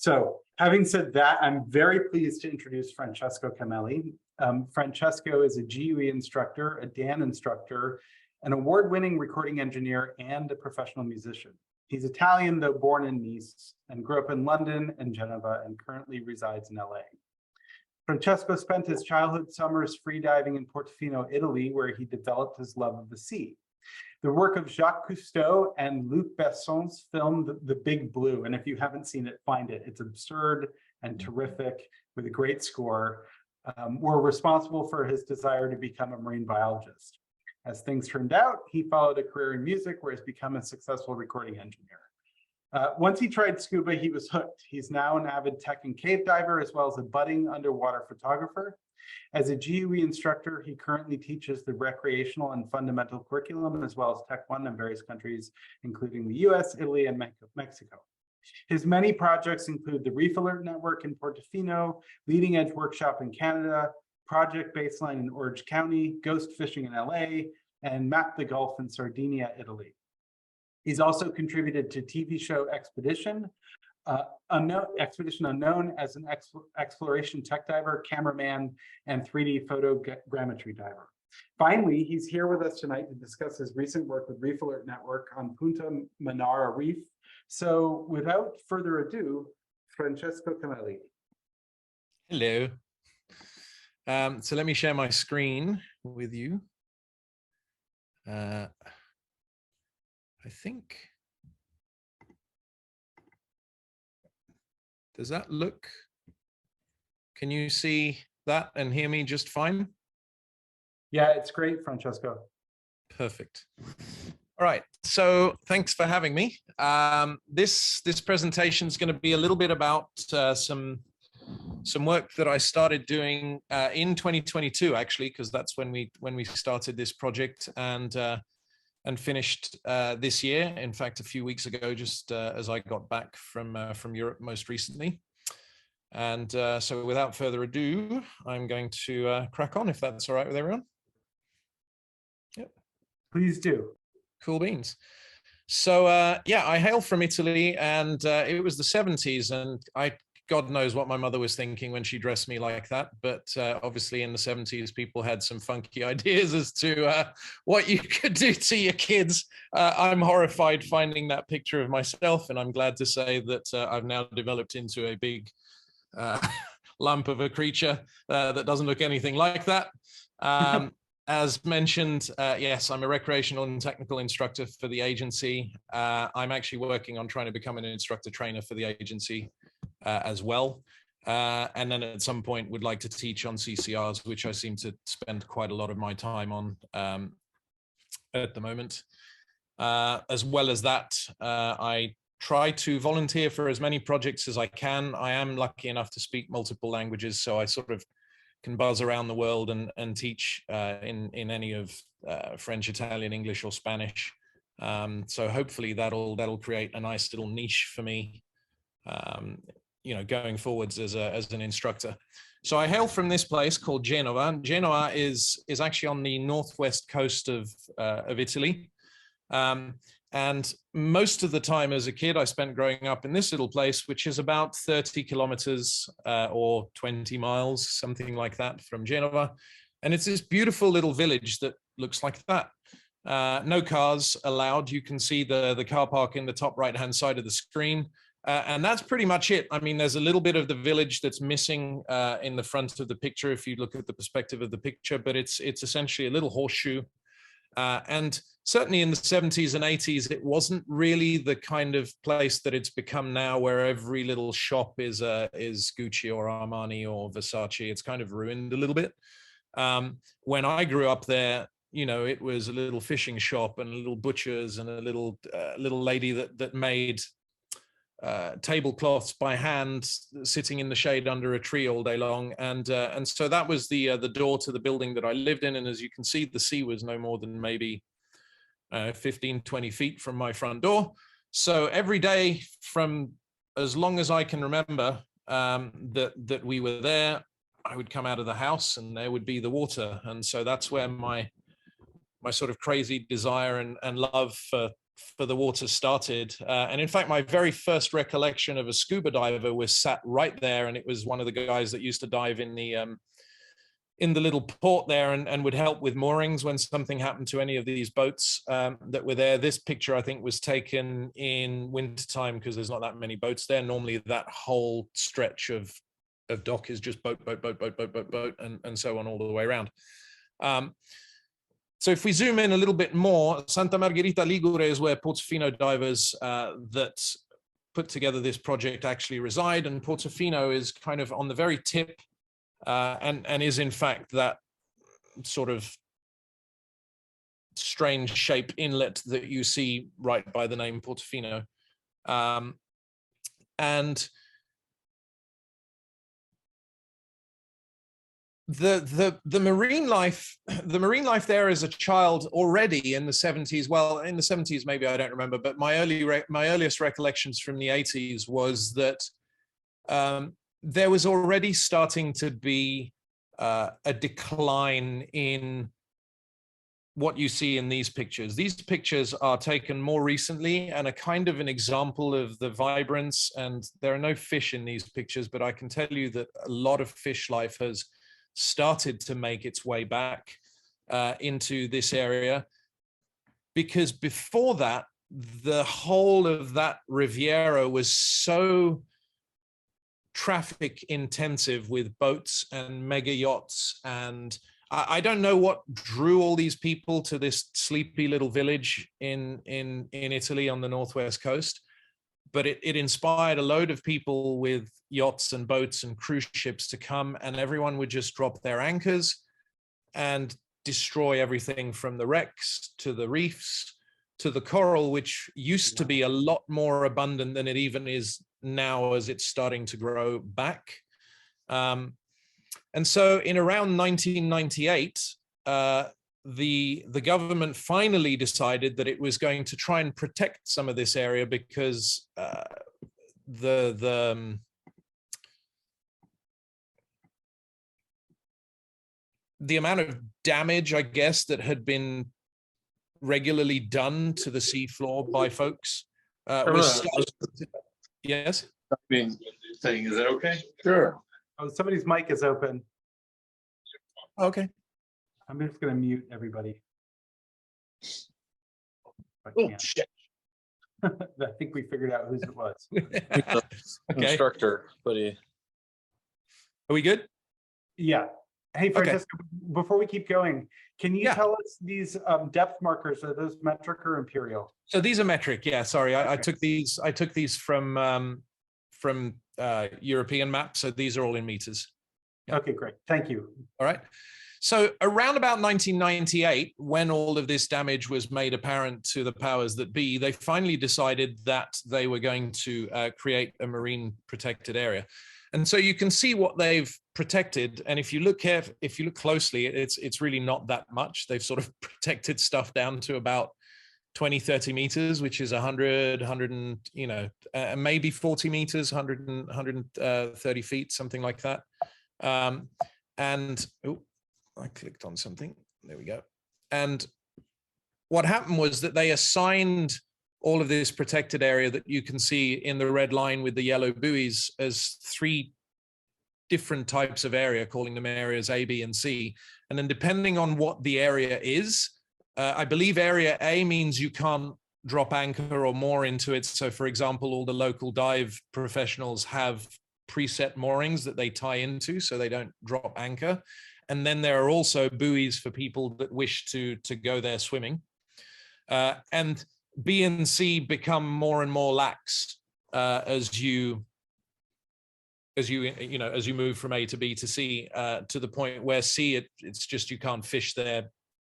So having said that, I'm very pleased to introduce Francesco Camelli. Francesco is a GUE instructor, a DAN instructor, an award-winning recording engineer, and a professional musician. He's Italian, though born in Nice, and grew up in London and Geneva, and currently resides in LA. Francesco spent his childhood summers freediving in Portofino, Italy, where he developed his love of the sea. The work of Jacques Cousteau and Luc Besson's film, The Big Blue, and if you haven't seen it, find it. It's absurd and terrific with a great score, were responsible for his desire to become a marine biologist. As things turned out, he followed a career in music where he's become a successful recording engineer. Once he tried scuba, he was hooked. He's now an avid tech and cave diver, as well as a budding underwater photographer. As a GUE instructor, he currently teaches the recreational and fundamental curriculum, as well as Tech 1 in various countries, including the US, Italy, and Mexico. His many projects include the Reef Alert Network in Portofino, Leading Edge Workshop in Canada, Project Baseline in Orange County, Ghost Fishing in LA, and Map the Gulf in Sardinia, Italy. He's also contributed to TV show Expedition Unknown as an exploration tech diver, cameraman, and 3D photogrammetry diver. Finally, he's here with us tonight to discuss his recent work with Reef Alert Network on Punta Manara Reef. So without further ado, Francesco Camelli. Hello. So let me share my screen with you. I think, does that look, can you see that and hear me just fine? Yeah, it's great, Francesco. Perfect. All right, so thanks for having me. This presentation is going to be a little bit about some work that I started doing in 2022, actually, because that's when we started this project, and finished this year. In fact, a few weeks ago, just as I got back from Europe most recently. And so without further ado, I'm going to crack on, if that's all right with everyone. Yep. Please do. Cool beans. So yeah, I hail from Italy, and it was the 70s, and God knows what my mother was thinking when she dressed me like that. But obviously in the 70s, people had some funky ideas as to what you could do to your kids. I'm horrified finding that picture of myself, and I'm glad to say that I've now developed into a big lump of a creature that doesn't look anything like that. As mentioned, yes, I'm a recreational and technical instructor for the agency. I'm actually working on trying to become an instructor trainer for the agency as well. And then at some point would like to teach on CCRs, which I seem to spend quite a lot of my time on at the moment. As well as that, I try to volunteer for as many projects as I can. I am lucky enough to speak multiple languages, so I sort of can buzz around the world and teach in any of French, Italian, English, or Spanish. So hopefully that'll create a nice little niche for me, you know, going forwards as an instructor. So I hail from this place called Genova. Genoa is actually on the northwest coast of Italy. And most of the time as a kid, I spent growing up in this little place, which is about 30 kilometers or 20 miles, something like that, from Genova. And it's this beautiful little village that looks like that. No cars allowed. You can see the car park in the top right-hand side of the screen. And that's pretty much it. I mean, there's a little bit of the village that's missing in the front of the picture, if you look at the perspective of the picture, but it's essentially a little horseshoe. And certainly in the 70s and 80s, it wasn't really the kind of place that it's become now, where every little shop is Gucci or Armani or Versace. It's kind of ruined a little bit. When I grew up there, you know, it was a little fishing shop and a little butcher's and a little lady that made tablecloths by hand, sitting in the shade under a tree all day long, and so that was the door to the building that I lived in. And as you can see, the sea was no more than maybe 15-20 feet from my front door. So every day from as long as I can remember that we were there, I would come out of the house and there would be the water. And so that's where my sort of crazy desire and love for the water started. And in fact, my very first recollection of a scuba diver was sat right there, and it was one of the guys that used to dive in the little port there and would help with moorings when something happened to any of these boats that were there. This picture, I think, was taken in wintertime because there's not that many boats there. Normally that whole stretch of dock is just boat, and so on all the way around. So if we zoom in a little bit more, Santa Margherita Ligure is where Portofino divers that put together this project actually reside, and Portofino is kind of on the very tip and is in fact that sort of strange shape inlet that you see right by the name Portofino. And the marine life there as a child already in the 70s, well, in the 70s maybe, I don't remember, but my earliest recollections from the 80s was that there was already starting to be a decline in what you see in these pictures. These pictures are taken more recently and are kind of an example of the vibrance, and there are no fish in these pictures, but I can tell you that a lot of fish life has started to make its way back into this area, because before that, the whole of that Riviera was so traffic intensive with boats and mega yachts, and I don't know what drew all these people to this sleepy little village in Italy on the northwest coast, but it inspired a load of people with yachts and boats and cruise ships to come, and everyone would just drop their anchors and destroy everything from the wrecks to the reefs to the coral, which used to be a lot more abundant than it even is now as it's starting to grow back. And so in around 1998, the government finally decided that it was going to try and protect some of this area, because the amount of damage, I guess, that had been regularly done to the seafloor by folks was yes. I mean, saying, is that okay? Sure. Oh, somebody's mic is open. Okay. I'm just going to mute everybody. Oh, shit. I think we figured out whose it was. Okay. Instructor, but he. Are we good? Yeah. Hey, Francesco, before we keep going, can you tell us these depth markers, are those metric or imperial? So these are metric. Yeah, sorry. I Okay. took these from European maps. So these are all in meters. Yeah. Okay, great. Thank you. All right. So around about 1998, when all of this damage was made apparent to the powers that be, they finally decided that they were going to create a marine protected area. And so you can see what they've protected. And if you look closely, it's really not that much. They've sort of protected stuff down to about 20, 30 meters, which is 100, and, maybe 40 meters, 130 feet, something like that. And I clicked on something. There we go. And what happened was that they assigned all of this protected area that you can see in the red line with the yellow buoys as 3 different types of area, calling them areas A, B, and C. And then depending on what the area is, I believe area A means you can't drop anchor or moor into it. So for example, all the local dive professionals have preset moorings that they tie into so they don't drop anchor. And then there are also buoys for people that wish to go there swimming. And B and C become more and more lax as you move from A to B to C, to the point where C it's just you can't fish there,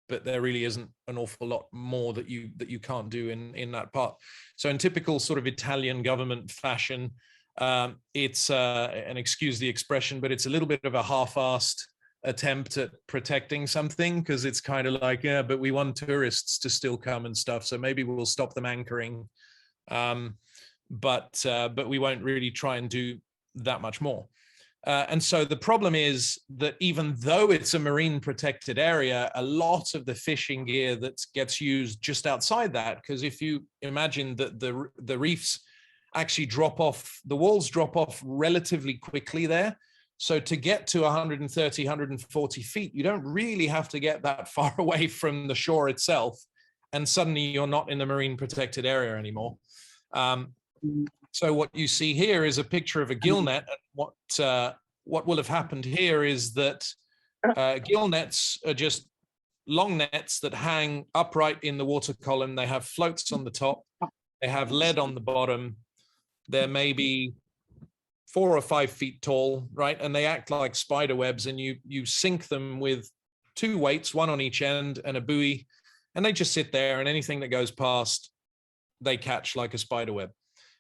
but there really isn't an awful lot more that you can't do in that part. So in typical sort of Italian government fashion, it's and excuse the expression, but it's a little bit of a half-assed attempt at protecting something, because it's kind of like, yeah, but we want tourists to still come and stuff, so maybe we'll stop them anchoring, but we won't really try and do that much more. And so the problem is that even though it's a marine protected area, a lot of the fishing gear that gets used just outside that, because if you imagine that the reefs actually drop off, the walls drop off relatively quickly there. So to get to 130, 140 feet, you don't really have to get that far away from the shore itself. And suddenly you're not in the marine protected area anymore. So what you see here is a picture of a gill net. And what will have happened here is that gill nets are just long nets that hang upright in the water column. They have floats on the top. They have lead on the bottom. They're maybe 4 or 5 feet tall, right? And they act like spider webs, and you sink them with 2 weights, one on each end and a buoy, and they just sit there, and anything that goes past, they catch like a spider web.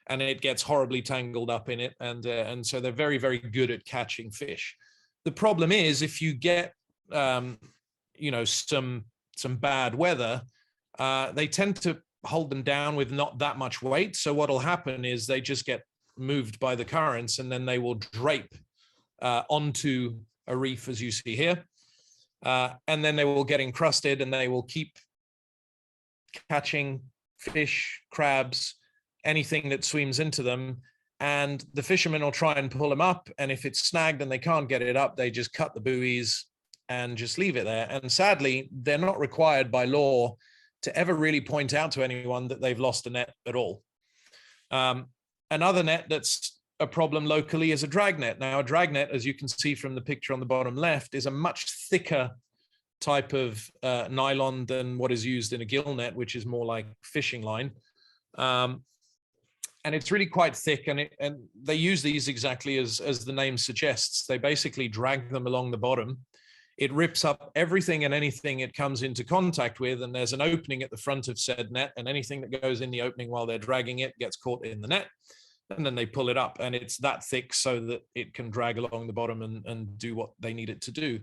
And it gets horribly tangled up in it. And so they're very, very good at catching fish. The problem is if you get, you know, some bad weather, they tend to hold them down with not that much weight. So what'll happen is they just get moved by the currents, and then they will drape onto a reef, as you see here. And then they will get encrusted, and they will keep catching fish, crabs, anything that swims into them, and the fishermen will try and pull them up, and if it's snagged and they can't get it up, they just cut the buoys and just leave it there. And sadly, they're not required by law to ever really point out to anyone that they've lost a net at all. Another net that's a problem locally is a drag net. Now, a drag net, as you can see from the picture on the bottom left, is a much thicker type of nylon than what is used in a gill net, which is more like fishing line. And it's really quite thick, and they use these exactly as the name suggests. They basically drag them along the bottom. It rips up everything and anything it comes into contact with, and there's an opening at the front of said net, and anything that goes in the opening while they're dragging it gets caught in the net, and then they pull it up, and it's that thick so that it can drag along the bottom and do what they need it to do.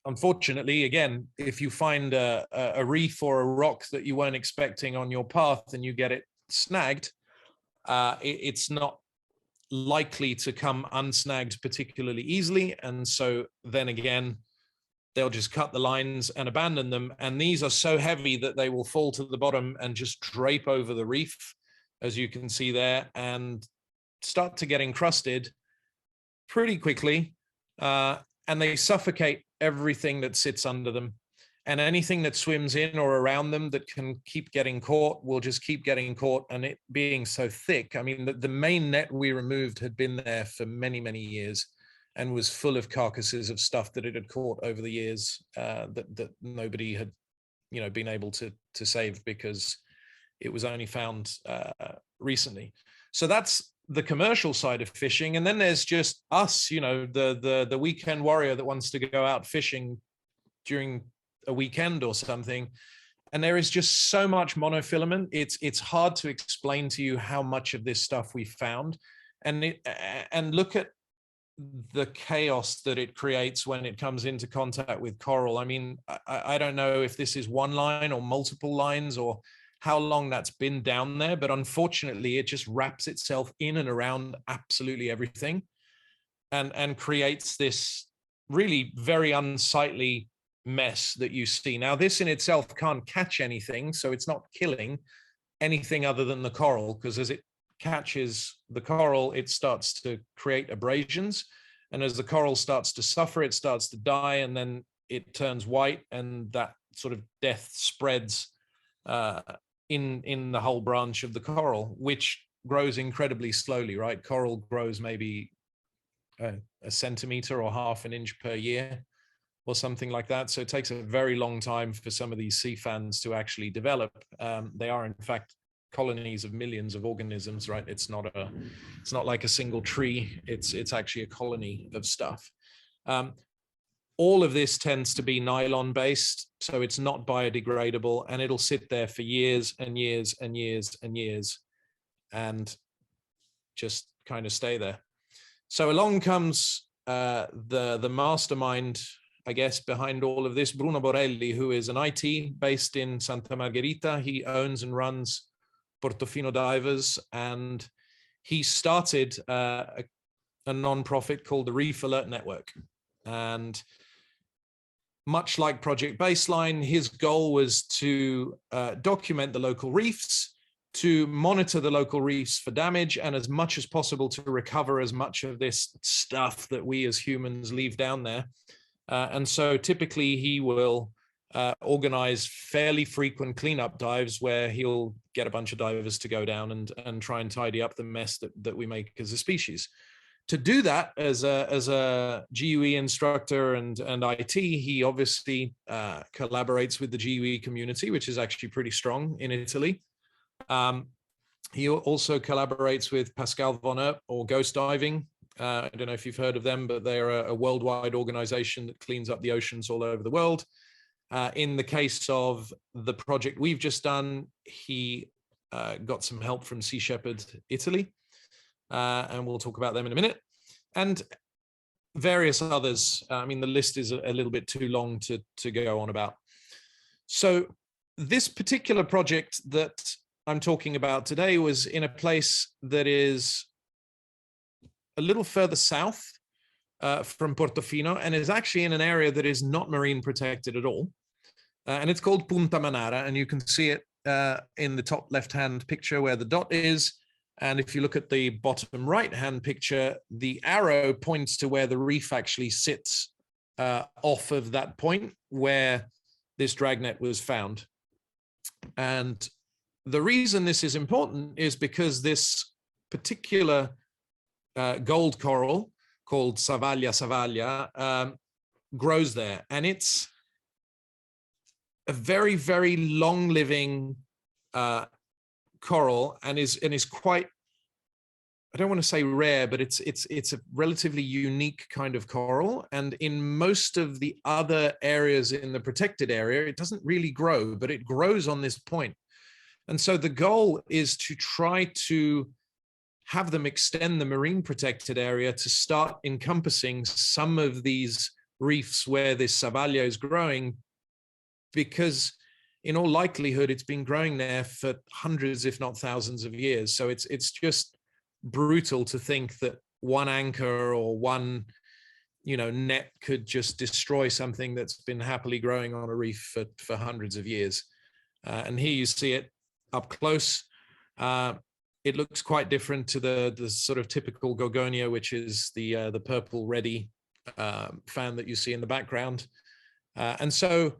Unfortunately, again, if you find a reef or a rock that you weren't expecting on your path and you get it snagged, it's not likely to come unsnagged particularly easily. And so then again, they'll just cut the lines and abandon them. And these are so heavy that they will fall to the bottom and just drape over the reef, as you can see there, and start to get encrusted pretty quickly. And they suffocate everything that sits under them, and anything that swims in or around them that can keep getting caught will just keep getting caught. And it being so thick, I mean, the main net we removed had been there for many, many years and was full of carcasses of stuff that it had caught over the years that nobody had, you know, been able to save because it was only found recently. So that's the commercial side of fishing. And then there's just us, you know, the weekend warrior that wants to go out fishing during a weekend or something. And there is just so much monofilament. It's hard to explain to you how much of this stuff we found. And look at the chaos that it creates when it comes into contact with coral. I mean, I don't know if this is one line or multiple lines or how long that's been down there, but unfortunately it just wraps itself in and around absolutely everything and creates this really very unsightly mess that you see. Now, this in itself can't catch anything, so it's not killing anything other than the coral, because as it catches the coral, it starts to create abrasions, and as the coral starts to suffer, it starts to die, and then it turns white, and that sort of death spreads in the whole branch of the coral, which grows incredibly slowly, right? Coral grows maybe a centimeter or half an inch per year or something like that. So it takes a very long time for some of these sea fans to actually develop. They are in fact colonies of millions of organisms, right? It's not like a single tree. It's actually a colony of stuff. All of this tends to be nylon based, so it's not biodegradable, and it'll sit there for years and years and years and years and just kind of stay there. So along comes the mastermind, I guess, behind all of this, Bruno Borelli, who is an IT based in Santa Margherita. He owns and runs Portofino Divers, and he started a a non-profit called the Reef Alert Network. And much like Project Baseline, his goal was to document the local reefs, to monitor the local reefs for damage, and as much as possible to recover as much of this stuff that we as humans leave down there. And so typically he will organize fairly frequent cleanup dives where he'll get a bunch of divers to go down and try and tidy up the mess that we make as a species. To do that as a GUE instructor and IT, he obviously collaborates with the GUE community, which is actually pretty strong in Italy. He also collaborates with Pascal von Erp or Ghost Diving. I don't know if you've heard of them, but they're a worldwide organization that cleans up the oceans all over the world. In the case of the project we've just done, he got some help from Sea Shepherd Italy. And we'll talk about them in a minute, and various others. I mean, the list is a little bit too long to go on about. So this particular project that I'm talking about today was in a place that is a little further south from Portofino, and is actually in an area that is not marine protected at all. And it's called Punta Manara, and you can see it in the top left-hand picture where the dot is. And if you look at the bottom right-hand picture, the arrow points to where the reef actually sits off of that point where this dragnet was found. And the reason this is important is because this particular gold coral called Savaglia grows there. And it's a very, very long-living coral and is quite, I don't want to say rare, but it's a relatively unique kind of coral. And in most of the other areas in the protected area, it doesn't really grow, but it grows on this point. And so the goal is to try to have them extend the marine protected area to start encompassing some of these reefs where this Savaglia is growing, because in all likelihood, it's been growing there for hundreds, if not thousands of years. So it's just brutal to think that one anchor or one, net could just destroy something that's been happily growing on a reef for hundreds of years. And here you see it up close. It looks quite different to the sort of typical Gorgonia, which is the purple reddy fan that you see in the background. And so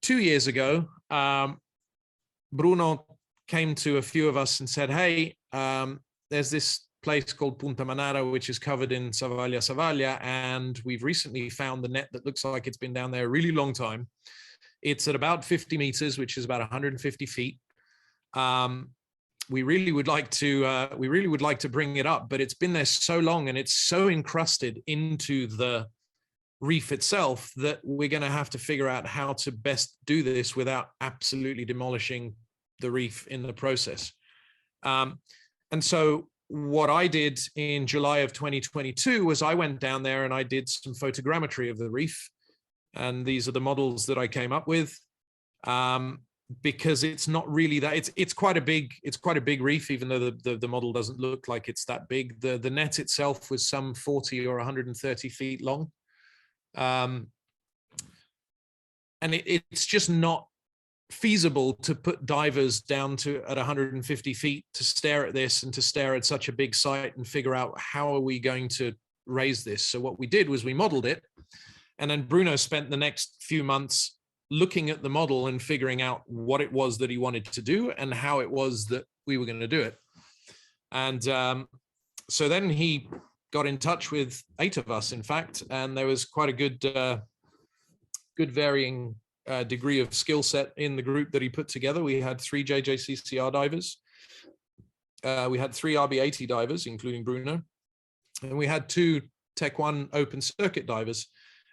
2 years ago, Bruno came to a few of us and said, hey, there's this place called Punta Manara, which is covered in Savaglia, and we've recently found the net that looks like it's been down there a really long time. It's at about 50 meters, which is about 150 feet. We really would like to bring it up, but it's been there so long and it's so encrusted into the reef itself that we're going to have to figure out how to best do this without absolutely demolishing the reef in the process. And so what I did in July of 2022 was I went down there and I did some photogrammetry of the reef. And these are the models that I came up with, because it's not really that, it's quite a big reef, even though the model doesn't look like it's that big. The net itself was some 40 or 130 feet long. And it's just not feasible to put divers down to at 150 feet to stare at this and to stare at such a big site and figure out how are we going to raise this. So what we did was we modeled it, and then Bruno spent the next few months looking at the model and figuring out what it was that he wanted to do and how it was that we were going to do it. And so then he got in touch with 8 of us, in fact, and there was quite a good varying degree of skill set in the group that he put together. We had 3 JJCCR divers. We had 3 RB80 divers, including Bruno. And we had 2 Tech 1 open circuit divers.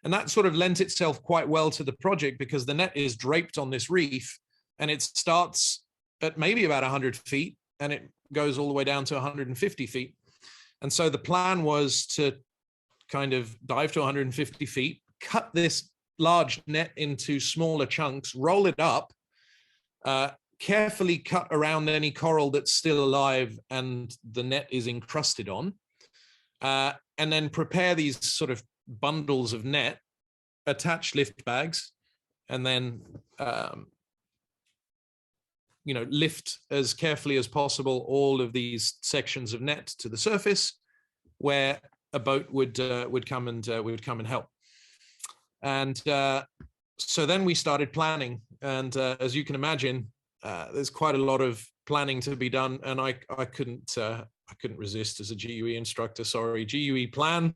And that sort of lent itself quite well to the project because the net is draped on this reef and it starts at maybe about 100 feet and it goes all the way down to 150 feet. And so the plan was to kind of dive to 150 feet, cut this large net into smaller chunks, roll it up, carefully cut around any coral that's still alive and the net is encrusted on, and then prepare these sort of bundles of net, attach lift bags, and then lift as carefully as possible all of these sections of net to the surface, where a boat would come and help. And so then we started planning, and as you can imagine, there's quite a lot of planning to be done, and I couldn't resist as a GUE instructor. Sorry, GUE plan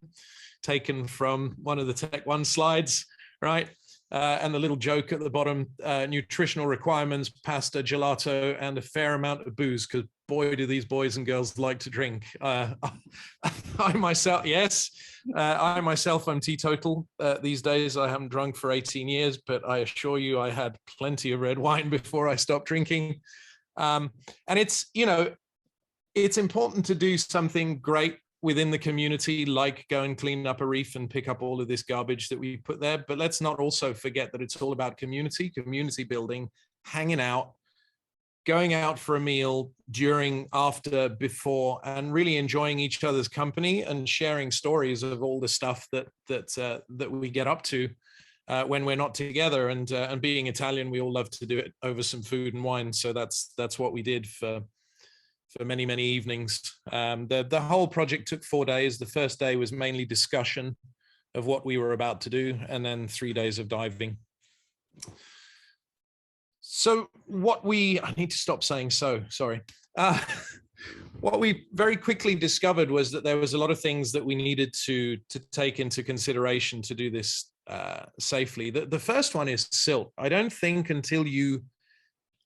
taken from one of the Tech 1 slides, right? And the little joke at the bottom, nutritional requirements, pasta, gelato, and a fair amount of booze, because boy, do these boys and girls like to drink. I myself, yes, I myself, I'm teetotal these days. I haven't drunk for 18 years, but I assure you I had plenty of red wine before I stopped drinking. And it's, it's important to do something great within the community, like go and clean up a reef and pick up all of this garbage that we put there. But let's not also forget that it's all about community building, hanging out, going out for a meal during, after, before, and really enjoying each other's company and sharing stories of all the stuff that we get up to when we're not together. And being Italian, we all love to do it over some food and wine. So that's what we did for many, many evenings. The whole project took 4 days. The first day was mainly discussion of what we were about to do, and then 3 days of diving. So I need to stop saying so, sorry. What we very quickly discovered was that there was a lot of things that we needed to take into consideration to do this safely. The first one is silt. I don't think until you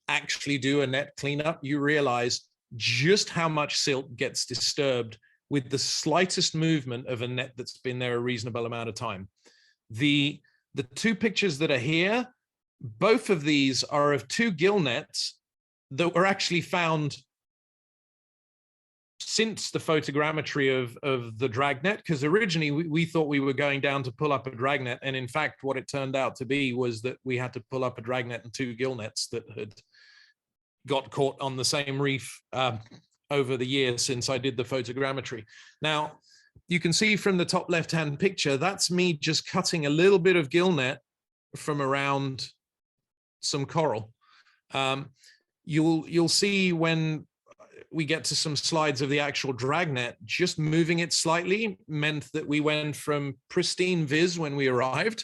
actually do a net cleanup, you realize just how much silt gets disturbed with the slightest movement of a net that's been there a reasonable amount of time. The two pictures that are here, both of these are of 2 gill nets that were actually found since the photogrammetry of the dragnet, because originally we thought we were going down to pull up a dragnet, and in fact what it turned out to be was that we had to pull up a dragnet and 2 gill nets that had got caught on the same reef over the years since I did the photogrammetry. Now, you can see from the top left-hand picture, that's me just cutting a little bit of gill net from around some coral. You'll see when we get to some slides of the actual dragnet, just moving it slightly meant that we went from pristine viz when we arrived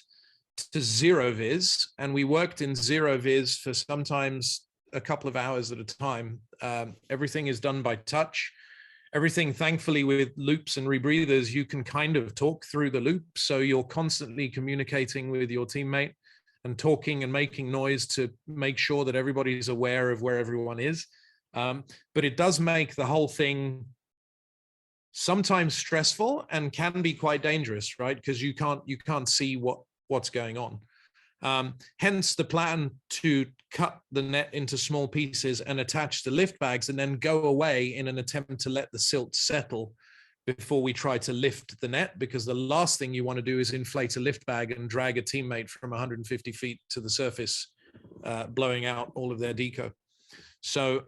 to 0 viz, and we worked in 0 viz for sometimes a couple of hours at a time. Everything is done by touch. Everything, thankfully, with loops and rebreathers, you can kind of talk through the loop. So you're constantly communicating with your teammate and talking and making noise to make sure that everybody's aware of where everyone is. But it does make the whole thing sometimes stressful and can be quite dangerous, right? Because you can't see what's going on. Hence the plan to cut the net into small pieces and attach the lift bags and then go away in an attempt to let the silt settle before we try to lift the net, because the last thing you want to do is inflate a lift bag and drag a teammate from 150 feet to the surface, blowing out all of their deco. So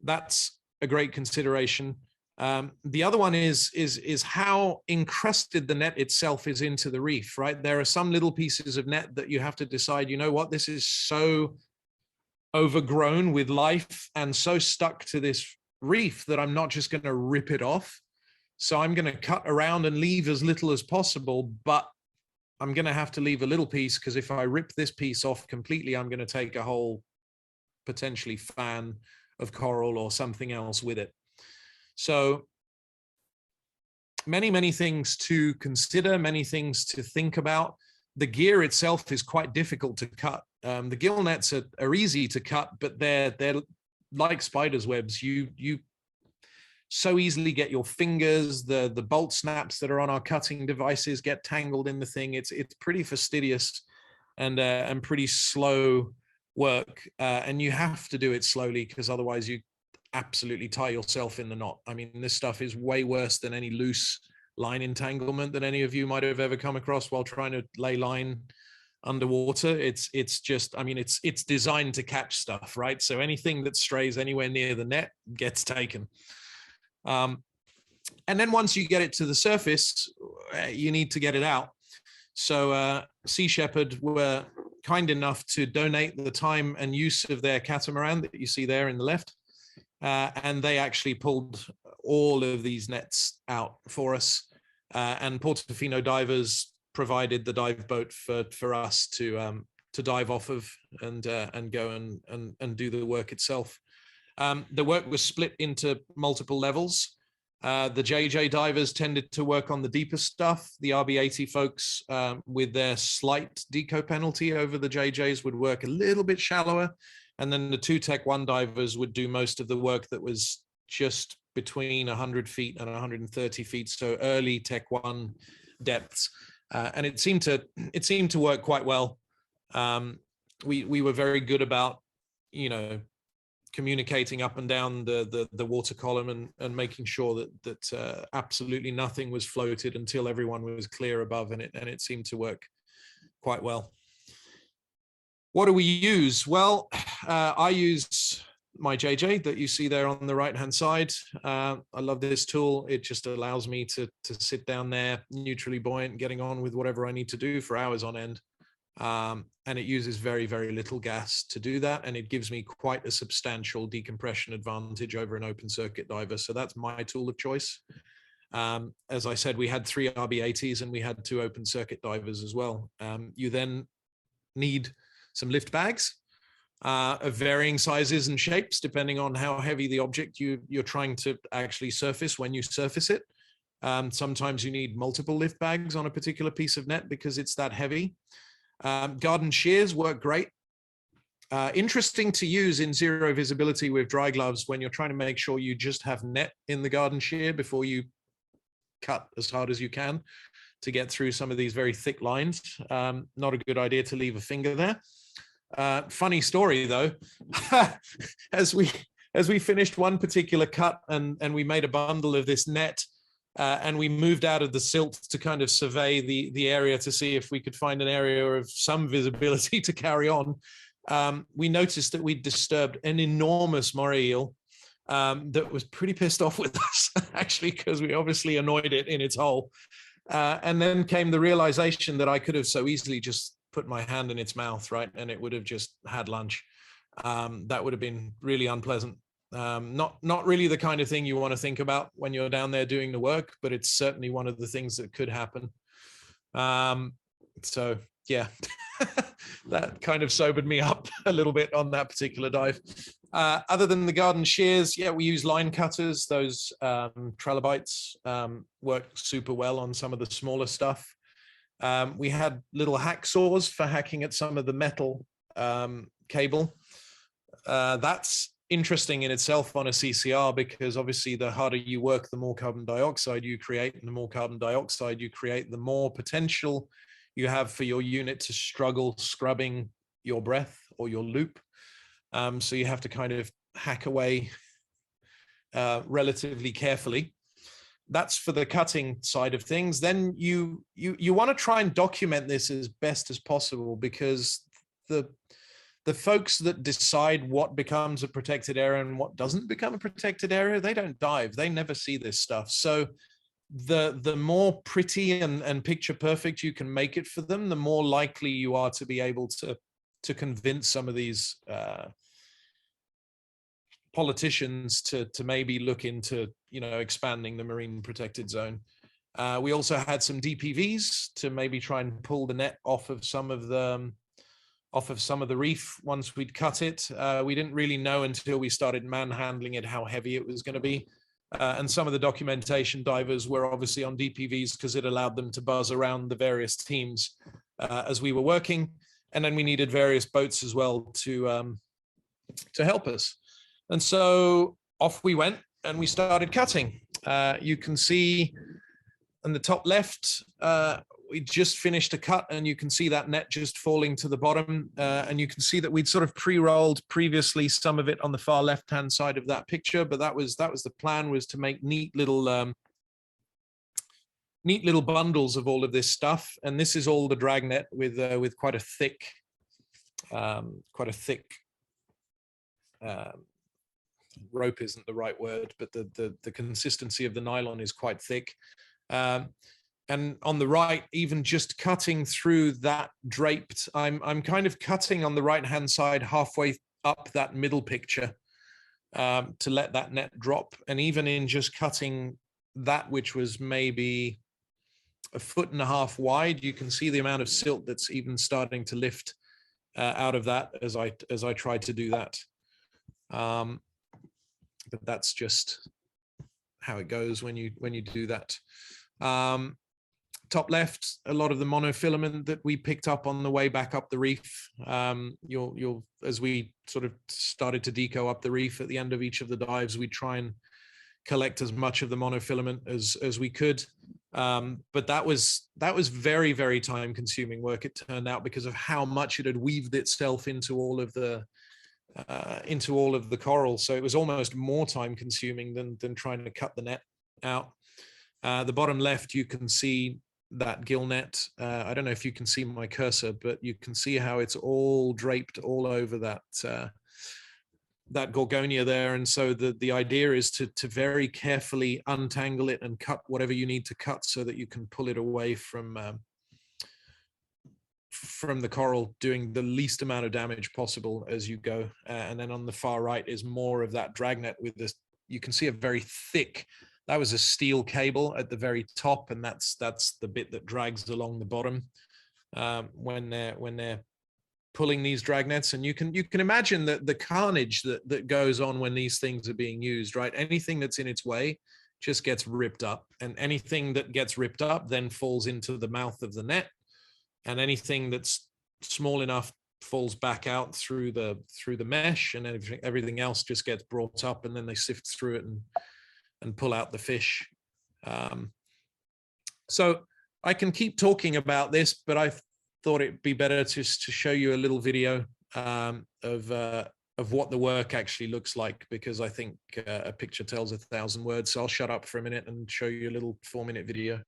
that's a great consideration. The other one is how encrusted the net itself is into the reef, right? There are some little pieces of net that you have to decide, you know what, this is so overgrown with life and so stuck to this reef that I'm not just going to rip it off. So I'm going to cut around and leave as little as possible, but I'm going to have to leave a little piece, because if I rip this piece off completely, I'm going to take a whole potentially fan of coral or something else with it. So many, many things to consider, many things to think about. The gear itself is quite difficult to cut. The gill nets are easy to cut, but they're like spider's webs. You so easily get your fingers, the bolt snaps that are on our cutting devices get tangled in the thing. It's pretty fastidious and pretty slow work, and you have to do it slowly, because otherwise you absolutely tie yourself in the knot. I mean, this stuff is way worse than any loose line entanglement that any of you might have ever come across while trying to lay line underwater. It's just, I mean, it's designed to catch stuff, right? So anything that strays anywhere near the net gets taken. And then once you get it to the surface, you need to get it out. So Sea Shepherd were kind enough to donate the time and use of their catamaran that you see there in the left. And they actually pulled all of these nets out for us. And Portofino divers provided the dive boat for us to dive off of and go and do the work itself. The work was split into multiple levels. The JJ divers tended to work on the deeper stuff. The RB80 folks, with their slight deco penalty over the JJs, would work a little bit shallower. And then the 2 Tech 1 divers would do most of the work that was just between 100 feet and 130 feet. So early Tech 1 depths. And it seemed to work quite well. We were very good about, communicating up and down the water column and making sure that absolutely nothing was floated until everyone was clear above, and it seemed to work quite well. What do we use? Well, I use my JJ that you see there on the right-hand side. I love this tool. It just allows me to sit down there neutrally buoyant, getting on with whatever I need to do for hours on end. And it uses very, very little gas to do that. And it gives me quite a substantial decompression advantage over an open circuit diver. So that's my tool of choice. As I said, we had 3 RB80s and we had 2 open circuit divers as well. You then need some lift bags of varying sizes and shapes, depending on how heavy the object you're trying to actually surface when you surface it. Sometimes you need multiple lift bags on a particular piece of net because it's that heavy. Garden shears work great. Interesting to use in zero visibility with dry gloves when you're trying to make sure you just have net in the garden shear before you cut as hard as you can to get through some of these very thick lines. Not a good idea to leave a finger there. Funny story though, as we finished one particular cut and we made a bundle of this net, and we moved out of the silt to kind of survey the area to see if we could find an area of some visibility to carry on. We noticed that we'd disturbed an enormous moray eel that was pretty pissed off with us, actually, because we obviously annoyed it in its hole. And then came the realization that I could have so easily just put my hand in its mouth, right? And it would have just had lunch. That would have been really unpleasant. Not really the kind of thing you want to think about when you're down there doing the work, but it's certainly one of the things that could happen. So yeah, that kind of sobered me up a little bit on that particular dive. Other than the garden shears, yeah, we use line cutters. Those trilobites work super well on some of the smaller stuff. We had little hacksaws for hacking at some of the metal cable. That's interesting in itself on a CCR because obviously the harder you work, the more carbon dioxide you create, and the more carbon dioxide you create, the more potential you have for your unit to struggle scrubbing your breath or your loop. So you have to kind of hack away relatively carefully. That's for the cutting side of things. Then you want to try and document this as best as possible because the folks that decide what becomes a protected area and what doesn't become a protected area, they don't dive. They never see this stuff. So the more pretty and picture perfect you can make it for them, the more likely you are to be able to convince some of these politicians to maybe look into, expanding the marine protected zone. We also had some DPVs to maybe try and pull the net off of some of the reef once we'd cut it. We didn't really know until we started manhandling it how heavy it was going to be. And some of the documentation divers were obviously on DPVs because it allowed them to buzz around the various teams as we were working. And then we needed various boats as well to help us. And so off we went and we started cutting. You can see on the top left, we just finished a cut and you can see that net just falling to the bottom. And you can see that we'd sort of pre-rolled previously some of it on the far left-hand side of that picture, but that was the plan, was to make neat little bundles of all of this stuff. And this is all the drag net with quite a thick rope isn't the right word, but the consistency of the nylon is quite thick. And on the right, even just cutting through that draped, I'm kind of cutting on the right-hand side halfway up that middle picture to let that net drop. And even in just cutting that, which was maybe 1.5 feet wide, you can see the amount of silt that's even starting to lift out of that as I tried to do that. But that's just how it goes when you do that. Top left, a lot of the monofilament that we picked up on the way back up the reef. You'll as we sort of started to deco up the reef at the end of each of the dives, we try and collect as much of the monofilament as we could. But that was very, very time consuming work, it turned out, because of how much it had weaved itself into all of the coral. So it was almost more time consuming than trying to cut the net out. The bottom left, you can see that gill net. I don't know if you can see my cursor, but you can see how it's all draped all over that gorgonia there. And so the idea is to very carefully untangle it and cut whatever you need to cut so that you can pull it away from the coral, doing the least amount of damage possible as you go. And then on the far right is more of that dragnet with this. You can see a very thick, that was a steel cable at the very top, and that's the bit that drags along the bottom when they're pulling these dragnets. And you can imagine the carnage that goes on when these things are being used, right? Anything that's in its way just gets ripped up, and anything that gets ripped up then falls into the mouth of the net, and anything that's small enough falls back out through the mesh, and everything else just gets brought up, and then they sift through it and pull out the fish. So I can keep talking about this, but I thought it'd be better just to show you a little video of what the work actually looks like, because I think a picture tells 1,000 words. So I'll shut up for a minute and show you a little 4-minute video.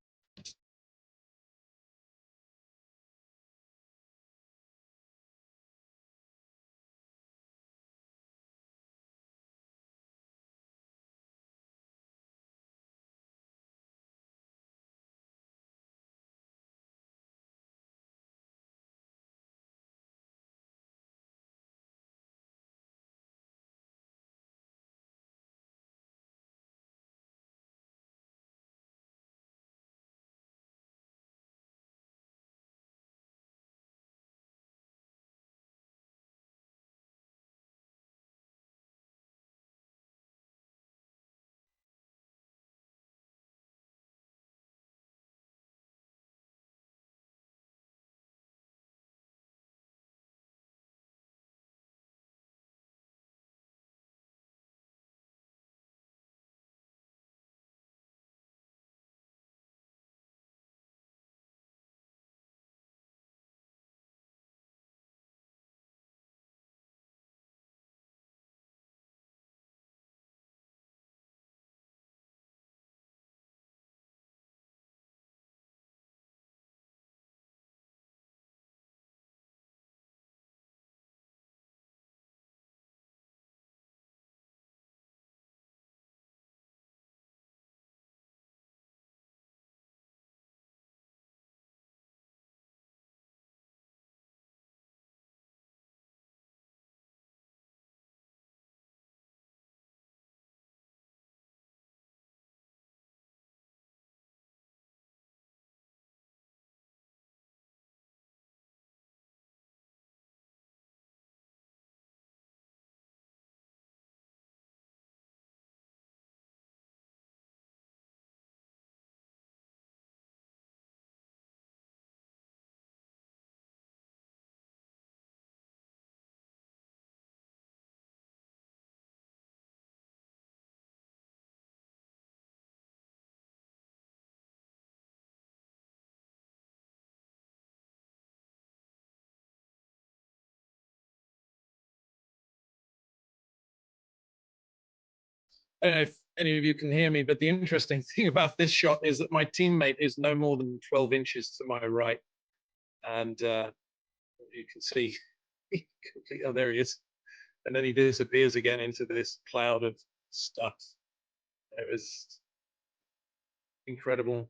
I don't know if any of you can hear me, but the interesting thing about this shot is that my teammate is no more than 12 inches to my right. And you can see, oh, there he is. and then he disappears again into this cloud of stuff. It was incredible.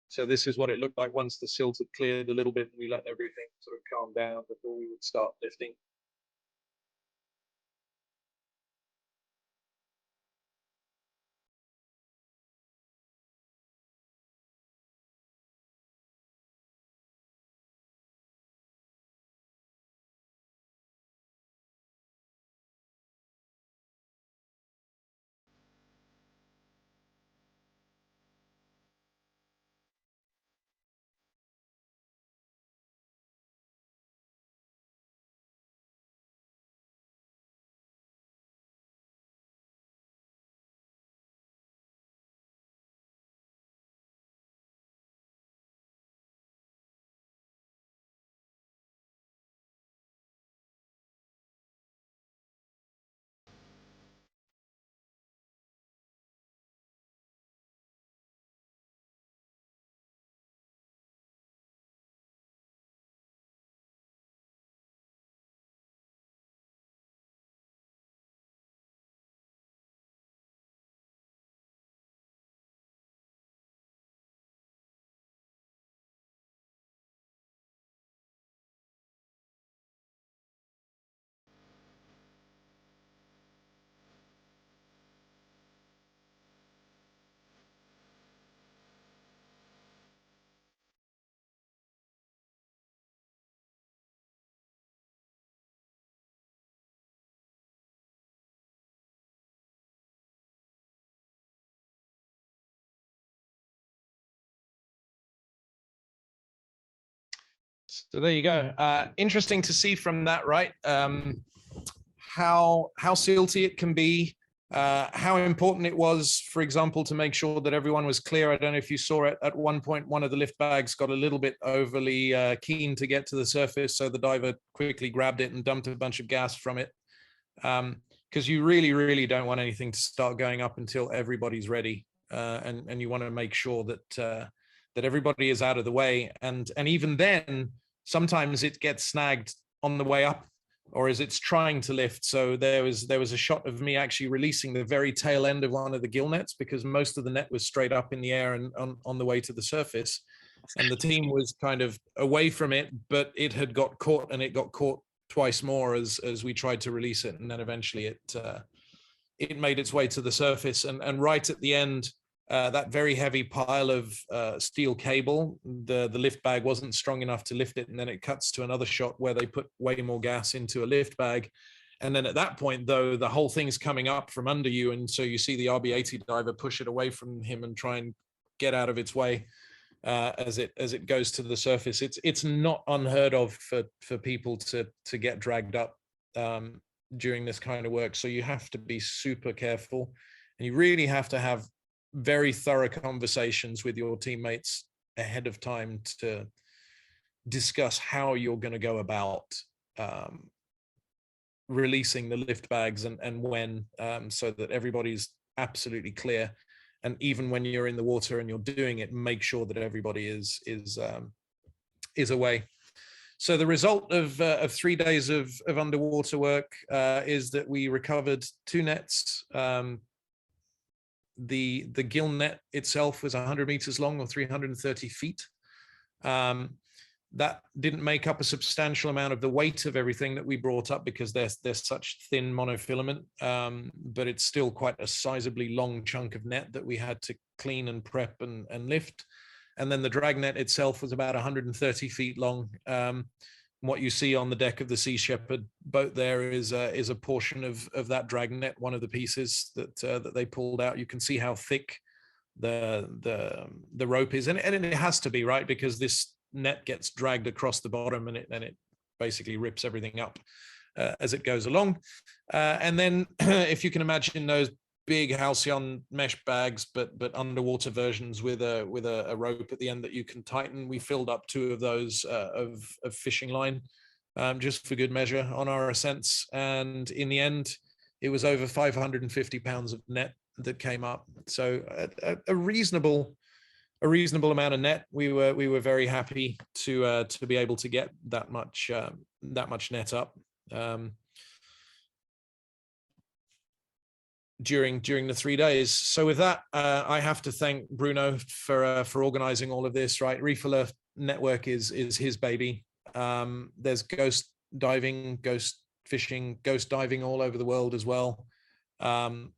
So this is what it looked like once the silt had cleared a little bit and we let everything sort of calm down before we would start lifting. So there you go. Interesting to see from that, right? How silty it can be, how important it was, for example, to make sure that everyone was clear. I don't know if you saw it at one point, one of the lift bags got a little bit overly keen to get to the surface. So the diver quickly grabbed it and dumped a bunch of gas from it. Because you really, really don't want anything to start going up until everybody's ready. And you want to make sure that that everybody is out of the way. And even then, sometimes it gets snagged on the way up, or as it's trying to lift. So there was a shot of me actually releasing the very tail end of one of the gill nets, because most of the net was straight up in the air and on the way to the surface. And the team was kind of away from it, but it had got caught, and it got caught twice more as we tried to release it. And then eventually it made its way to the surface. And right at the end, that very heavy pile of steel cable, the lift bag wasn't strong enough to lift it. And then it cuts to another shot where they put way more gas into a lift bag. And then at that point, though, the whole thing's coming up from under you. And so you see the RB-80 diver push it away from him and try and get out of its way as it goes to the surface. It's not unheard of for people to get dragged up during this kind of work. So you have to be super careful, and you really have to have very thorough conversations with your teammates ahead of time to discuss how you're going to go about releasing the lift bags and when, so that everybody's absolutely clear. And even when you're in the water and you're doing it, make sure that everybody is away. So the result of 3 days of underwater work is that we recovered 2 nets. The gill net itself was 100 meters long, or 330 feet. That didn't make up a substantial amount of the weight of everything that we brought up, because they're such thin monofilament, but it's still quite a sizably long chunk of net that we had to clean and prep and lift. And then the drag net itself was about 130 feet long. What you see on the deck of the Sea Shepherd boat there is a portion of that drag net, one of the pieces that they pulled out. You can see how thick the rope is, and it has to be, right, because this net gets dragged across the bottom, and it basically rips everything up as it goes along. And then if you can imagine those big halcyon mesh bags, but underwater versions with a rope at the end that you can tighten. We filled up 2 of those of fishing line, just for good measure on our ascents. And in the end, it was over 550 pounds of net that came up. So a reasonable amount of net. We were very happy to be able to get that much net up during the 3 days. So with that, I have to thank Bruno for organizing all of this. Right, Reef Alert Network is his baby. There's ghost diving, ghost fishing, ghost diving all over the world as well. I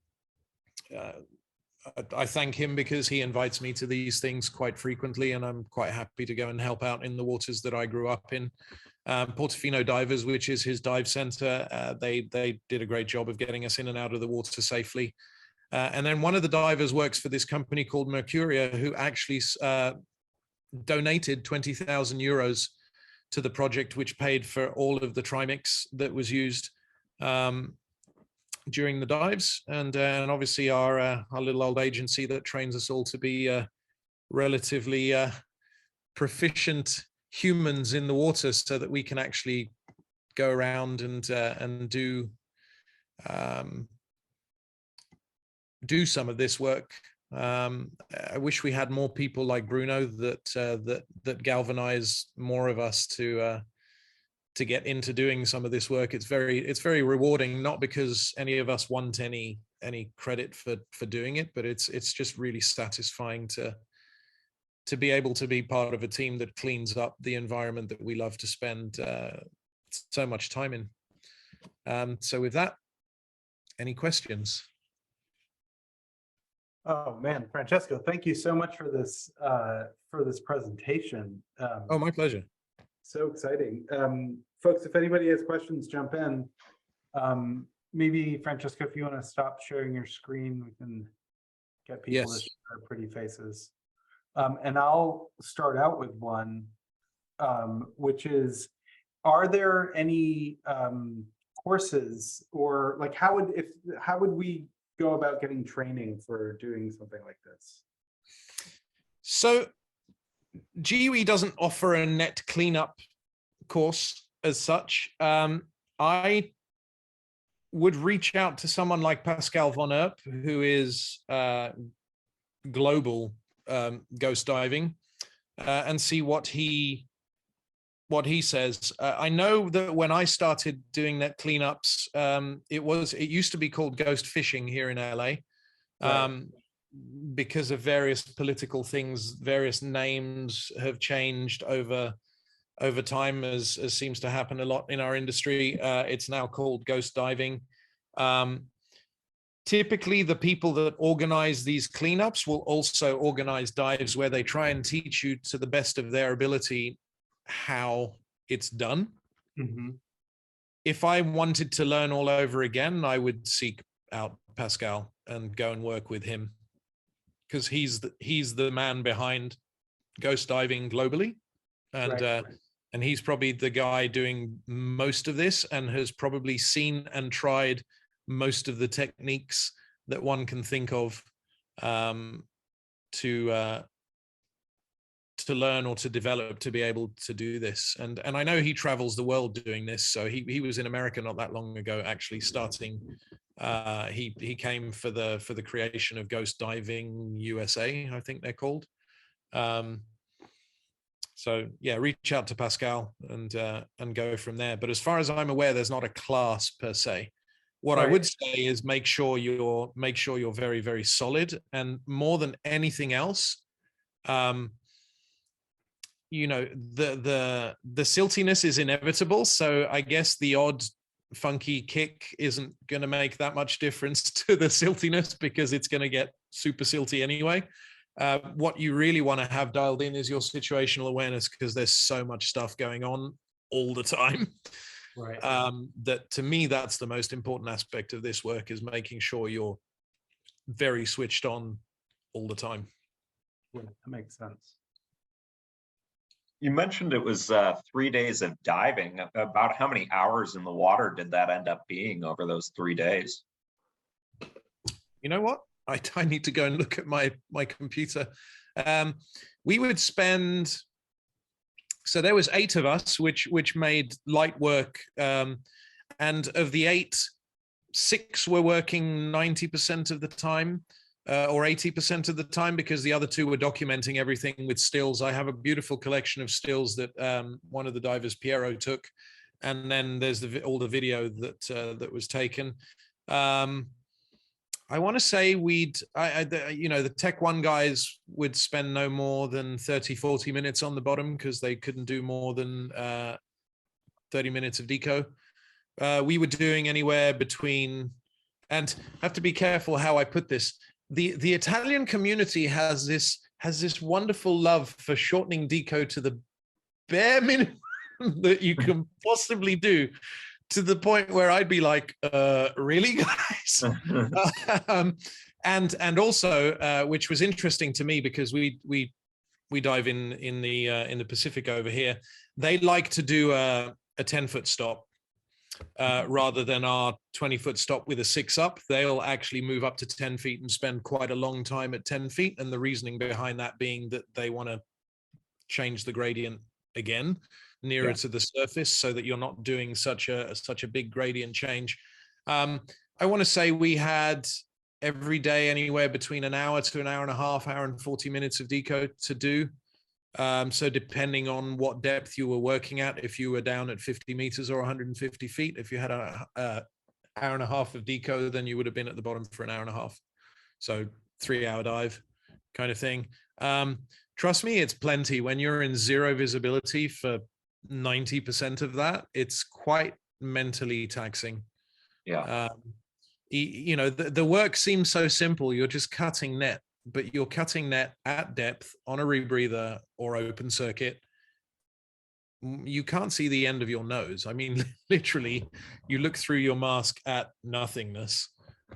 thank him because he invites me to these things quite frequently, and I'm quite happy to go and help out in the waters that I grew up in. Portofino Divers, which is his dive center, they did a great job of getting us in and out of the water safely. And then one of the divers works for this company called Mercuria, who actually donated 20,000 euros to the project, which paid for all of the trimix that was used during the dives, and obviously our little old agency that trains us all to be relatively proficient humans in the water, so that we can actually go around and do some of this work. I wish we had more people like Bruno that galvanize more of us to get into doing some of this work. It's very rewarding, not because any of us want any credit for doing it, but it's just really satisfying to be able to be part of a team that cleans up the environment that we love to spend so much time in. So with that, any questions? Oh man, Francesco, thank you so much for this presentation. Oh, my pleasure. So exciting. Folks, if anybody has questions, jump in. Maybe Francesco, if you want to stop sharing your screen, we can get people to share their pretty faces. And I'll start out with one, which is, are there any courses, or like how would we go about getting training for doing something like this? So GUE doesn't offer a net cleanup course as such. I would reach out to someone like Pascal von Erp, who is global ghost diving, and see what he says. I know that when I started doing net cleanups, it used to be called ghost fishing here in LA. Right. Because of various political things, various names have changed over time, as seems to happen a lot in our industry. It's now called ghost diving. Typically, the people that organize these cleanups will also organize dives where they try and teach you to the best of their ability how it's done. Mm-hmm. If I wanted to learn all over again, I would seek out Pascal and go and work with him, because he's the man behind ghost diving globally, and right. And he's probably the guy doing most of this, and has probably seen and tried most of the techniques that one can think of to learn or to develop to be able to do this. And I know he travels the world doing this. So he was in America not that long ago, actually starting. He came for the creation of Ghost Diving USA, I think they're called. So yeah, reach out to Pascal and go from there. But as far as I'm aware, there's not a class per se. What right. I would say is make sure you're very, very solid, and more than anything else, you know, the siltiness is inevitable. So I guess the odd funky kick isn't going to make that much difference to the siltiness, because it's going to get super silty anyway. What you really want to have dialed in is your situational awareness, because there's so much stuff going on all the time. Right. That to me, that's the most important aspect of this work, is making sure you're very switched on all the time. Yeah, that makes sense. You mentioned it was 3 days of diving. About how many hours in the water did that end up being over those 3 days? You know what? I need to go and look at my computer. We would spend. So there was 8 of us, which made light work, and of the 8, 6 were working 90% of the time, or 80% of the time, because the other 2 were documenting everything with stills. I have a beautiful collection of stills that one of the divers, Piero, took, and then there's all the video that was taken. I want to say the Tech 1 guys would spend no more than 30, 40 minutes on the bottom because they couldn't do more than 30 minutes of deco. We were doing anywhere between, and I have to be careful how I put this. The Italian community has this wonderful love for shortening deco to the bare minimum that you can possibly do, to the point where I'd be like, really, guys? And also, which was interesting to me because we dive in the Pacific over here. They like to do a 10-foot stop rather than our 20-foot stop with a 6-up. They'll actually move up to 10 feet and spend quite a long time at 10 feet. And the reasoning behind that being that they want to change the gradient again nearer to the surface, so that you're not doing such a big gradient change. I want to say we had every day anywhere between an hour to an hour and a half, hour and 40 minutes of deco to do. So depending on what depth you were working at, if you were down at 50 meters or 150 feet, if you had a hour and a half of deco, then you would have been at the bottom for an hour and a half. So 3-hour dive kind of thing. Trust me, it's plenty. When you're in zero visibility for 90% of that, it's quite mentally taxing. The work seems so simple. You're just cutting net, but you're cutting net at depth on a rebreather or open circuit. You can't see the end of your nose. I mean, literally, you look through your mask at nothingness,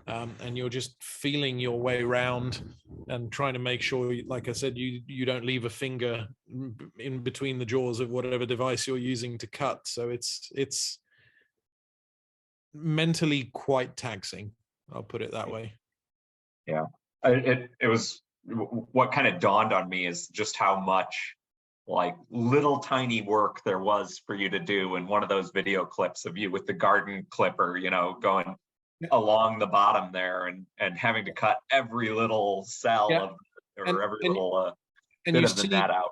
and you're just feeling your way around and trying to make sure, like I said, you don't leave a finger in between the jaws of whatever device you're using to cut. So it's mentally quite taxing. I'll put it that way. Yeah, it was, what kind of dawned on me is just how much like little tiny work there was for you to do in one of those video clips of you with the garden clipper, going along the bottom there and having to cut every little cell of, or every little bit of the net out.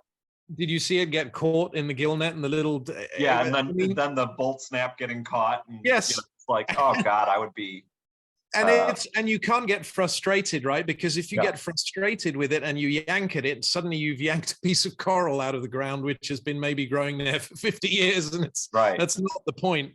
Did you see it get caught in the gill net and the little? Yeah, and then the bolt snap getting caught. And, yes, it's like, oh God, I would be. And you can't get frustrated, right? Because if you get frustrated with it and you yank at it, suddenly you've yanked a piece of coral out of the ground, which has been maybe growing there for 50 years, and that's not the point.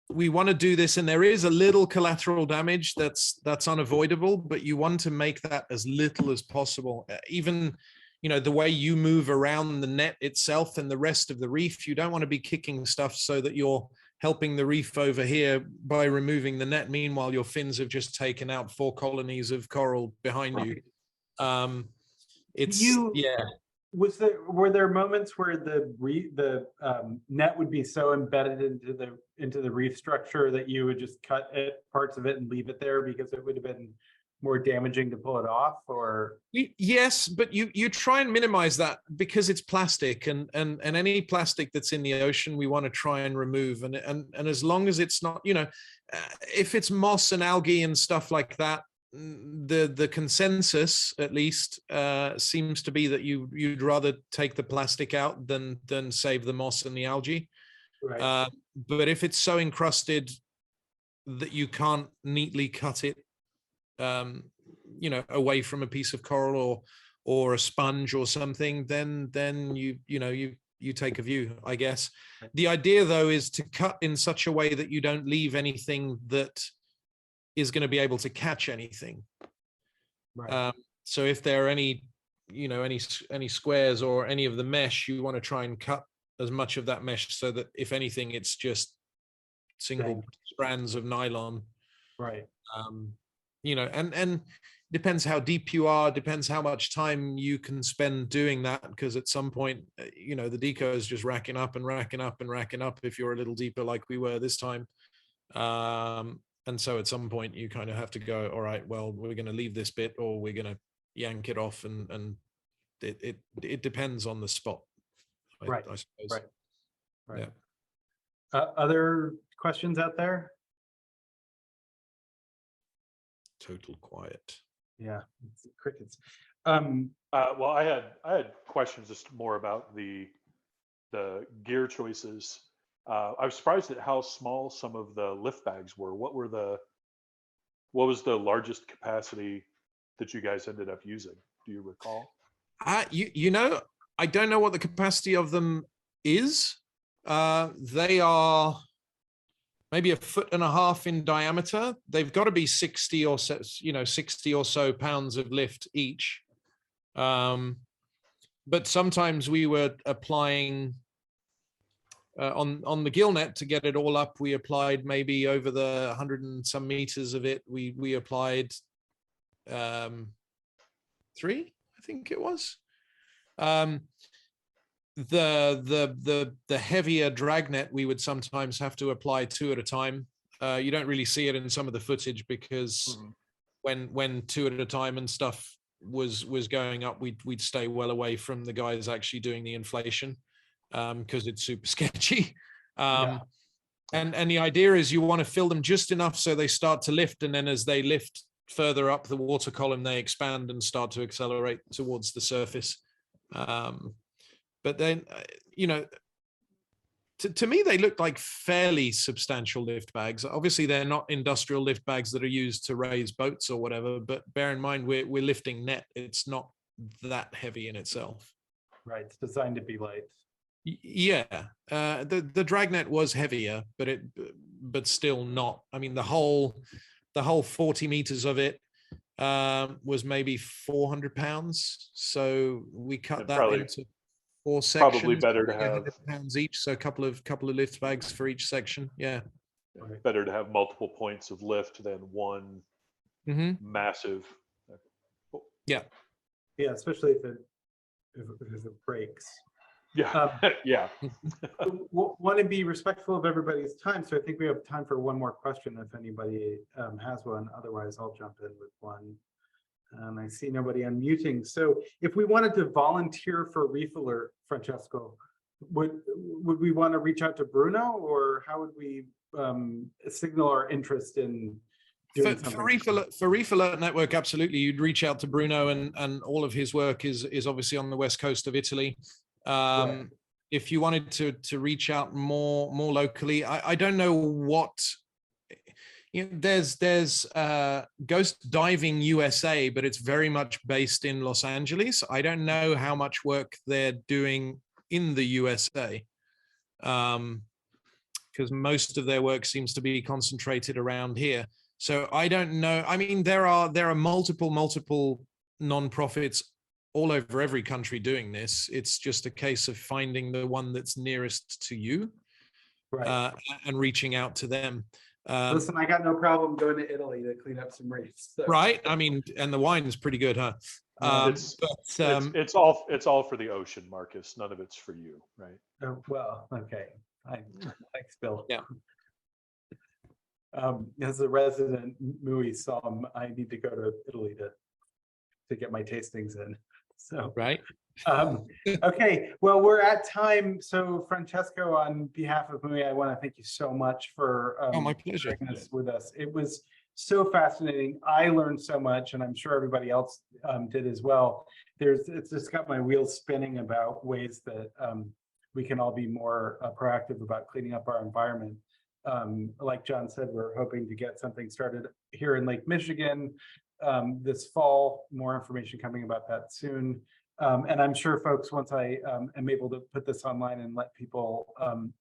We want to do this, and there is a little collateral damage that's unavoidable, but you want to make that as little as possible. Even the way you move around the net itself and the rest of the reef, you don't want to be kicking stuff so that you're helping the reef over here by removing the net. Meanwhile, your fins have just taken out 4 colonies of coral behind you. Were there moments where the net would be so embedded into the reef structure that you would just cut parts of it and leave it there because it would have been more damaging to pull it off? Or yes, but you try and minimize that because it's plastic, and any plastic that's in the ocean we want to try and remove, and as long as it's not, if it's moss and algae and stuff like that, the consensus at least seems to be that you'd rather take the plastic out than save the moss and the algae. Right. But if it's so encrusted that you can't neatly cut it away from a piece of coral or a sponge or something, then you take a view, I guess. The idea though is to cut in such a way that you don't leave anything that is going to be able to catch anything. Right. So if there are any squares or any of the mesh, you want to try and cut as much of that mesh so that if anything, it's just single strands of nylon. Right. And depends how deep you are, depends how much time you can spend doing that, because at some point, the deco is just racking up and racking up and racking up if you're a little deeper like we were this time. And so at some point you kind of have to go, all right, well, we're going to leave this bit or we're going to yank it off, and it depends on the spot. Right, I suppose. right. Right. Yeah. Other questions out there? Total quiet. Yeah, it's crickets. Well, I had questions just more about the gear choices. I was surprised at how small some of the lift bags were. What was the largest capacity that you guys ended up using? Do you recall? You know, I don't know what the capacity of them is. They are maybe 1.5 feet in diameter. They've got to be 60 or so, 60 or so pounds of lift each. But sometimes we were applying on the gill net to get it all up. We applied maybe over the 100 and some meters of it. We applied 3, I think it was. The heavier dragnet we would sometimes have to apply 2 at a time. You don't really see it in some of the footage because when 2 at a time and stuff was going up, we'd stay well away from the guys actually doing the inflation because it's super sketchy. And the idea is you want to fill them just enough so they start to lift, and then as they lift further up the water column, they expand and start to accelerate towards the surface. But then, to me, they look like fairly substantial lift bags. Obviously, they're not industrial lift bags that are used to raise boats or whatever, but bear in mind, we're lifting net. It's not that heavy in itself. Right, it's designed to be light. Yeah, the dragnet was heavier, but still not. I mean, the whole 40 meters of it was maybe 400 pounds. So we cut that into 4 sections. Probably better to have 100 pounds each, so a couple of lift bags for each section. Yeah, better to have multiple points of lift than one massive. Yeah, especially if it breaks. Yeah, yeah. Want to be respectful of everybody's time, so I think we have time for one more question if anybody has one. Otherwise, I'll jump in with one. I see nobody unmuting. So if we wanted to volunteer for Reef Alert, Francesco, would we want to reach out to Bruno, or how would we signal our interest in doing something? For Reef Alert Network, absolutely. You'd reach out to Bruno, and all of his work is obviously on the west coast of Italy. Right. If you wanted to reach out more locally, I don't know what. There's Ghost Diving USA, but it's very much based in Los Angeles. I don't know how much work they're doing in the USA, because most of their work seems to be concentrated around here. So I don't know. I mean, there are multiple nonprofits all over every country doing this. It's just a case of finding the one that's nearest to you, right, and reaching out to them. Listen, I got no problem going to Italy to clean up some reefs. So. Right. I mean, and the wine is pretty good, huh? It's all for the ocean, Marcus. None of it's for you, right? Oh, well, okay. Thanks, Bill. Yeah. As a resident MUI Somm, I need to go to Italy to get my tastings in. So right. Okay, well, we're at time. So Francesco, on behalf of MUI, I want to thank you so much for my pleasure. sharing this with us. It was so fascinating. I learned so much, and I'm sure everybody else did as well. It's just got my wheels spinning about ways that we can all be more proactive about cleaning up our environment. Like John said, we're hoping to get something started here in Lake Michigan this fall. More information coming about that soon. And I'm sure folks, once I am able to put this online and let people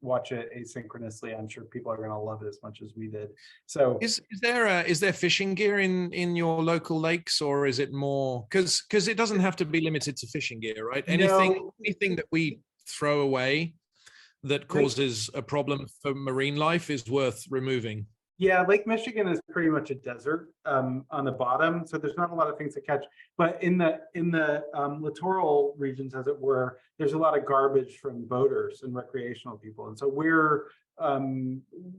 watch it asynchronously, I'm sure people are going to love it as much as we did. So is there fishing gear in your local lakes, or is it more because it doesn't have to be limited to fishing gear, right? Anything that we throw away that causes a problem for marine life is worth removing. Yeah, Lake Michigan is pretty much a desert on the bottom, so there's not a lot of things to catch. But in the littoral regions, as it were, there's a lot of garbage from boaters and recreational people, and so we're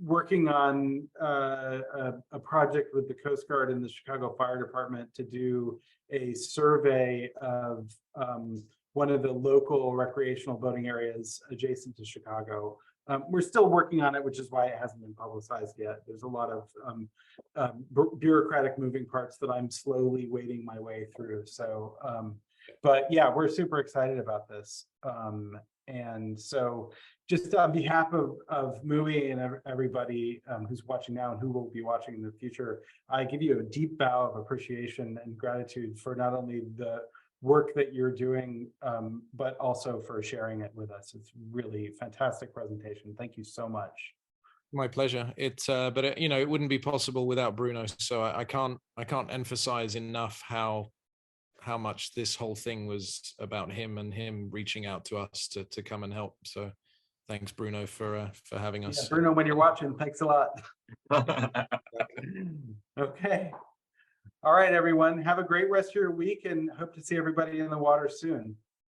working on a project with the Coast Guard and the Chicago Fire Department to do a survey of one of the local recreational boating areas adjacent to Chicago. We're still working on it, which is why it hasn't been publicized yet. There's a lot of bureaucratic moving parts that I'm slowly wading my way through. So, but yeah, we're super excited about this. And so just on behalf of MUI and everybody who's watching now and who will be watching in the future, I give you a deep bow of appreciation and gratitude for not only the work that you're doing, but also for sharing it with us. It's really fantastic presentation. Thank you so much. My pleasure. But you know, it wouldn't be possible without Bruno. So I can't emphasize enough how much this whole thing was about him and him reaching out to us to come and help. So thanks, Bruno, for having us. Yeah, Bruno, when you're watching, thanks a lot. Okay. All right, everyone. Have a great rest of your week and hope to see everybody in the water soon.